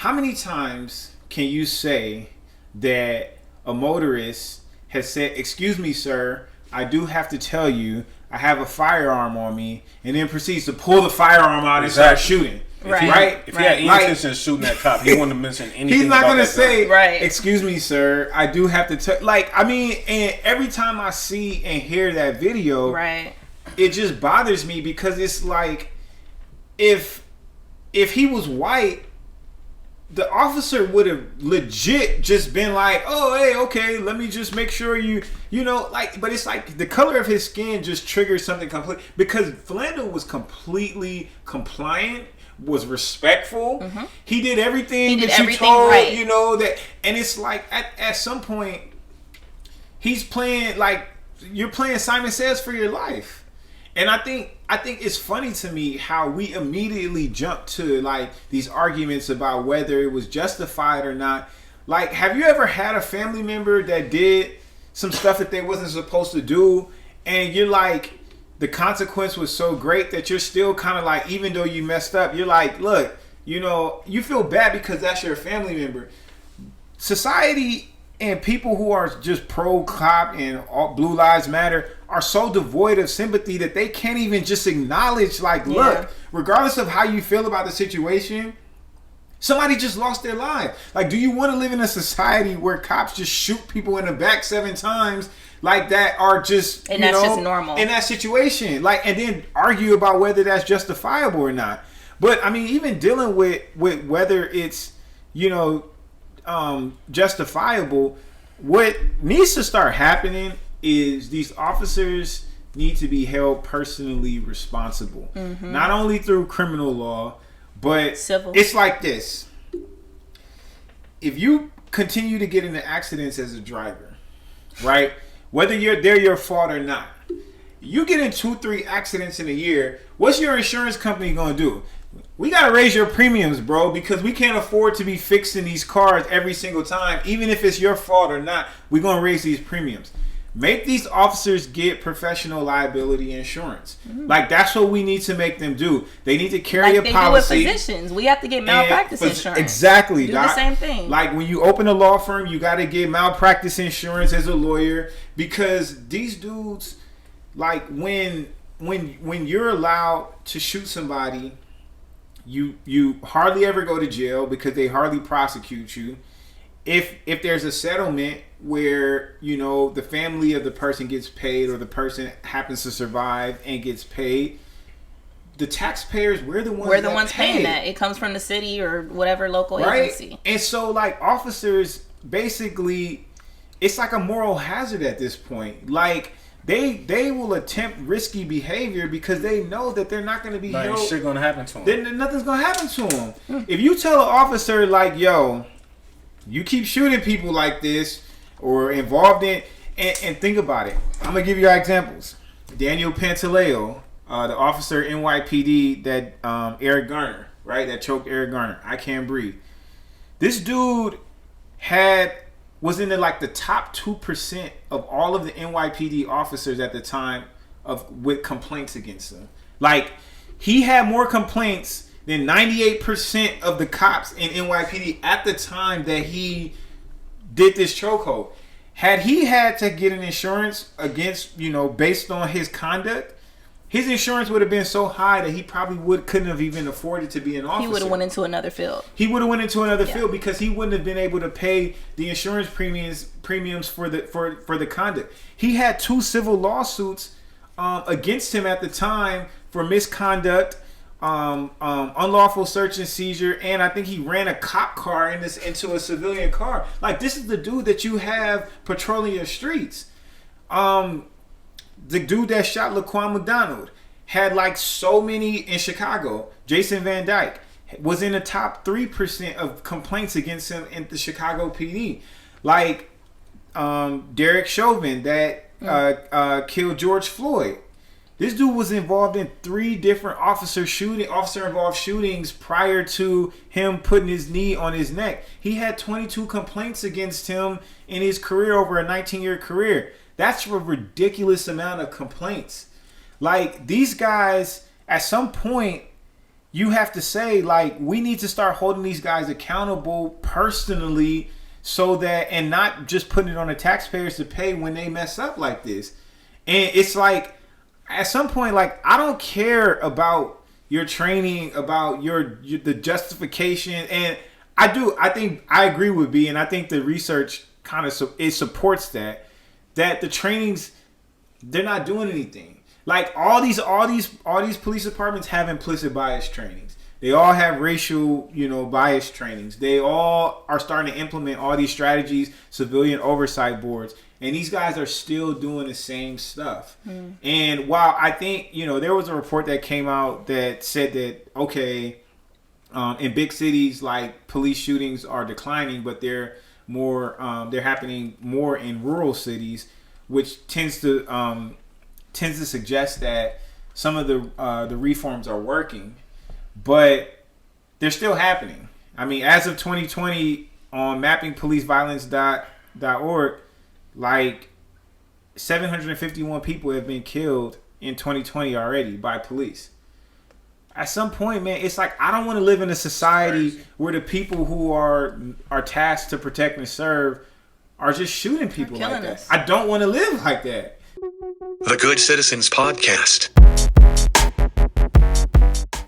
how many times can you say that a motorist has said, "Excuse me, sir, I do have to tell you I have a firearm on me," and then proceeds to pull the firearm out and start shooting? Right. If he had any intention of shooting that cop, he wouldn't have mentioned anything. He's not going to say, "Excuse me, sir, I do have to tell." Like, I mean, and every time I see and hear that video, it just bothers me because it's like, if he was white, the officer would have legit just been like, "Oh, hey, okay, let me just make sure you know," like, but it's like the color of his skin just triggers something complete, because Philando was completely compliant, was respectful. He did everything that you told, you know, that, and it's like at some point he's playing, like, you're playing Simon Says for your life. And I think it's funny to me how we immediately jump to like these arguments about whether it was justified or not. Like, have you ever had a family member that did some stuff that they wasn't supposed to do, and you're like, the consequence was so great that you're still kind of like, even though you messed up, you're like, look, you know, you feel bad because that's your family member. Society and people who are just pro-cop and all Blue Lives Matter are so devoid of sympathy that they can't even just acknowledge, like, look, regardless of how you feel about the situation, somebody just lost their life. Like, do you want to live in a society where cops just shoot people in the back 7 times like that, are just, and that's just normal in that situation, like, and then argue about whether that's justifiable or not? But I mean, even dealing with whether it's, you know, justifiable, what needs to start happening is these officers need to be held personally responsible, not only through criminal law, but civil. It's like this: if you continue to get into accidents as a driver, right, whether they're your fault or not, you get in 2-3 accidents in a year, what's your insurance company gonna do? We gotta raise your premiums, bro, because we can't afford to be fixing these cars every single time, even if it's your fault or not. We're gonna raise these premiums. Make these officers get professional liability insurance. Like, that's what we need to make them do. They need to carry a policy. Do with physicians. We have to get malpractice insurance. Exactly. Do the same thing. Like, when you open a law firm, you got to get malpractice insurance as a lawyer, because these dudes, like, when you're allowed to shoot somebody, you hardly ever go to jail because they hardly prosecute you. If there's a settlement where, you know, the family of the person gets paid, or the person happens to survive and gets paid, the taxpayers, we're the ones paying that. It comes from the city or whatever local agency. And so, like, officers, basically, it's like a moral hazard at this point. Like, they will attempt risky behavior because they know that they're not going to be held. Shit going to happen to them. Then nothing's going to happen to them. If you tell an officer, like, yo, you keep shooting people like this, or involved in, and think about it. I'm gonna give you examples. Daniel Pantaleo, the officer NYPD that Eric Garner, right? That choked Eric Garner. I can't breathe. This dude was in the top 2% of all of the NYPD officers at the time with complaints against him. Like, he had more complaints than 98% of the cops in NYPD at the time that he did this chokehold. Had he had to get an insurance against, you know, based on his conduct, his insurance would have been so high that he probably couldn't have even afforded to be an officer. He would have went into another field. Field because he wouldn't have been able to pay the insurance premiums for the conduct. He had 2 civil lawsuits against him at the time for misconduct, unlawful search and seizure, and I think he ran a cop car into a civilian car. Like, this is the dude that you have patrolling your streets. The dude that shot Laquan McDonald had like so many in Chicago. Jason Van Dyke was in the top 3% of complaints against him in the Chicago PD. Like, Derek Chauvin that killed George Floyd. This dude was involved in 3 different officer-involved shootings prior to him putting his knee on his neck. He had 22 complaints against him in his career over a 19-year career. That's a ridiculous amount of complaints. Like, these guys, at some point, you have to say, like, we need to start holding these guys accountable personally, so that, and not just putting it on the taxpayers to pay when they mess up like this. And it's like, at some point, like, I don't care about your training, about the justification. And I think I agree with B, and I think the research kind of it supports that the trainings, they're not doing anything. Like, all these police departments have implicit bias trainings. They all have racial, bias trainings. They all are starting to implement all these strategies, civilian oversight boards, and these guys are still doing the same stuff. And while I think, there was a report that came out that said that, okay, in big cities, like, police shootings are declining, but they're happening more in rural cities, which tends to suggest that some of the reforms are working, but they're still happening. I mean, as of 2020, on mappingpoliceviolence.org, like, 751 people have been killed in 2020 already by police. At some point, man, it's like, I don't want to live in a society where the people who are tasked to protect and serve are just shooting people like that. I don't want to live like that. The Good Citizens Podcast.